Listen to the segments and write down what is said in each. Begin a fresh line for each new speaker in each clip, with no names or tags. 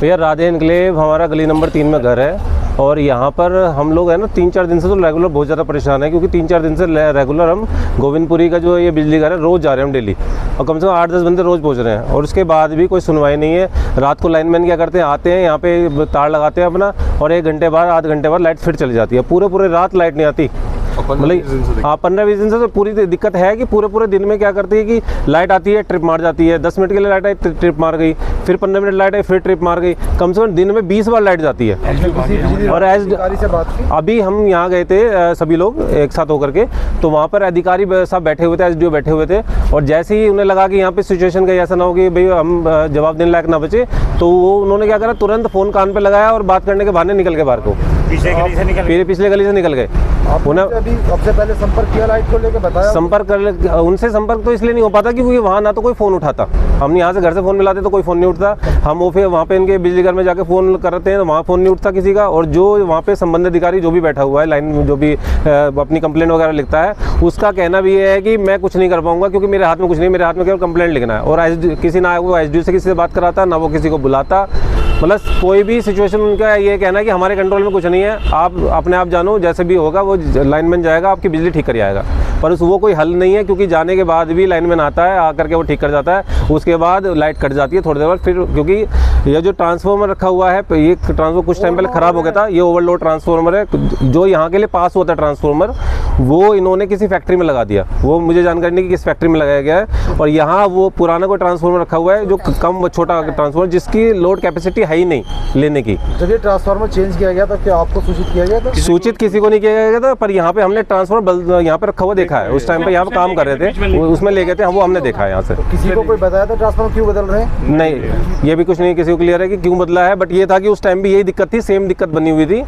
भैया राधे एनक्लेव हमारा गली नंबर 3 में घर है और यहाँ पर हम लोग है ना 3-4 दिन से तो रेगुलर बहुत ज़्यादा परेशान है, क्योंकि 3-4 दिन से रेगुलर हम गोविंदपुरी का जो ये बिजली घर है रोज़ जा रहे हैं हम डेली, और कम से कम 8-10 बंदे रोज़ पहुँच रहे हैं और उसके बाद भी कोई सुनवाई नहीं है। रात को लाइनमैन क्या करते हैं, आते हैं यहाँ पे तार लगाते हैं अपना और 1 घंटे बाद आध घंटे बाद लाइट फिर चली जाती है, पूरे रात लाइट नहीं आती। मतलब हाँ 15-20 दिन से तो पूरी दिक्कत है कि पूरे दिन में क्या करती है कि लाइट आती है ट्रिप मार जाती है, 10 मिनट के लिए लाइट आई ट्रिप मार गई, फिर 15 मिनट लाइट आई फिर ट्रिप मार गई, कम से कम दिन में 20 बार लाइट जाती है। और अभी हम यहाँ गए थे सभी लोग एक साथ होकर के, तो वहाँ पर अधिकारी साहब बैठे हुए थे, एसडीओ बैठे हुए थे, और जैसे ही उन्हें लगा कि यहाँ पे सिचुएशन का ऐसा ना हो कि भाई हम जवाब देने लायक ना बचे, तो वो उन्होंने क्या करा, तुरंत फ़ोन कान पे लगाया और बात करने के बहाने निकल गए बाहर को, पिछले गली से निकल गए। उन्हें
सबसे पहले संपर्क किया लाइट को लेकर, बताया
उनसे संपर्क तो इसलिए नहीं हो पाता क्योंकि वहाँ ना तो कोई फ़ोन उठाता, हम यहाँ से घर से फ़ोन मिलाते तो कोई फ़ोन नहीं उठता, हम वो फिर वहाँ पे इनके बिजली घर में जाके फ़ोन करते हैं तो वहाँ फ़ोन नहीं उठता किसी का, और जो वहाँ पे संबंधित अधिकारी जो भी बैठा हुआ है लाइन में, जो भी अपनी कंप्लेंट वगैरह लिखता है, उसका कहना भी ये है कि मैं कुछ नहीं कर पाऊँगा क्योंकि मेरे हाथ में कुछ नहीं, मेरे हाथ में केवल कंप्लेंट लिखना है। और किसी ना वो एसडीओ से किसी से बात कराता, ना वो किसी को बुलाता, मतलब कोई भी सिचुएशन उनका ये कहना है कि हमारे कंट्रोल में कुछ नहीं है, आप अपने आप जानो, जैसे भी होगा वो लाइनमैन जाएगा आपकी बिजली ठीक कर आएगा। पर वो कोई हल नहीं है, क्योंकि जाने के बाद भी लाइनमैन आता है, आकर के वो ठीक कर जाता है, उसके बाद लाइट कट जाती है थोड़ी देर बाद फिर, क्योंकि ये जो ट्रांसफार्मर रखा हुआ है, ये ट्रांसफार्मर कुछ टाइम पहले ख़राब हो गया था, ये ओवरलोड ट्रांसफार्मर है जो यहाँ के लिए पास होता है ट्रांसफार्मर, वो इन्होंने किसी फैक्ट्री में लगा दिया, वो मुझे जानकारी नहीं कि किस फैक्ट्री में लगाया गया है, और यहाँ वो पुराना कोई ट्रांसफार्मर रखा हुआ है जो कम छोटा ट्रांसफार्मर जिसकी लोड कैपेसिटी है ही नहीं लेने की।
जब ये ट्रांसफार्मर चेंज किया गया था क्या आपको सूचित किया गया था?
सूचित किसी को नहीं किया गया था, पर यहाँ पे हमने ट्रांसफार्मर यहाँ पे रखा हुआ देखा है, उस टाइम पे यहाँ पे काम कर रहे थे, उसमें ले गए थे, वो हमने देखा है यहाँ से।
किसी को कोई बताया था ट्रांसफार्मर क्यों बदल रहे हैं?
नहीं, ये भी कुछ नहीं किसी को क्लियर है कि क्यों बदला है, बट ये था कि उस टाइम भी यही दिक्कत थी, सेम दिक्कत बनी हुई थी,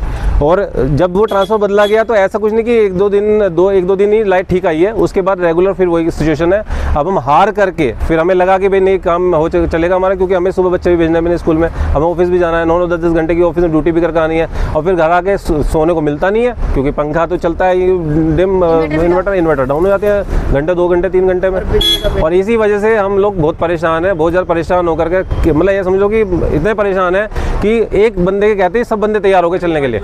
और जब वो ट्रांसफार्मर बदला गया तो ऐसा कुछ नहीं कि एक दो दिन ही लाइट ठीक आई है, उसके बाद रेगुलर फिर वही सिचुएशन है। अब हम हार करके फिर हमें लगा कि भाई नहीं काम हो चलेगा हमारा, क्योंकि हमें सुबह बच्चे भी भेजना है, मैंने स्कूल में, हमें ऑफिस भी जाना है, 9-10 घंटे की ऑफिस में ड्यूटी भी करके आनी है, और फिर घर आके सोने को मिलता नहीं है, क्योंकि पंखा तो चलता है, डिम इन्वर्टर डाउन हो जाते हैं घंटे 2 घंटे 3 घंटे में, और इसी वजह से हम लोग बहुत परेशान हैं, बहुत ज़्यादा परेशान होकर के, मतलब ये समझो कि इतने परेशान हैं कि एक बंदे के कहते हैं सब बंदे तैयार हो गए चलने के लिए।